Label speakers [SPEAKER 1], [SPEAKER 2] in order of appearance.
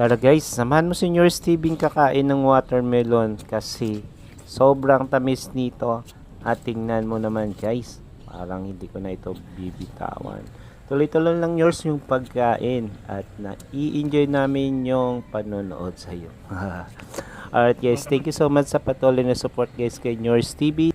[SPEAKER 1] Tara guys, samahan mo si Yours TV kakain ng watermelon kasi sobrang tamis nito. At tingnan mo naman guys, parang hindi ko na ito bibitawan. Tuloy-tuloy lang yours yung pagkain at i-enjoy namin yung panonood sa iyo. Alright guys, thank you so much sa patuloy na support guys kay Yours TV.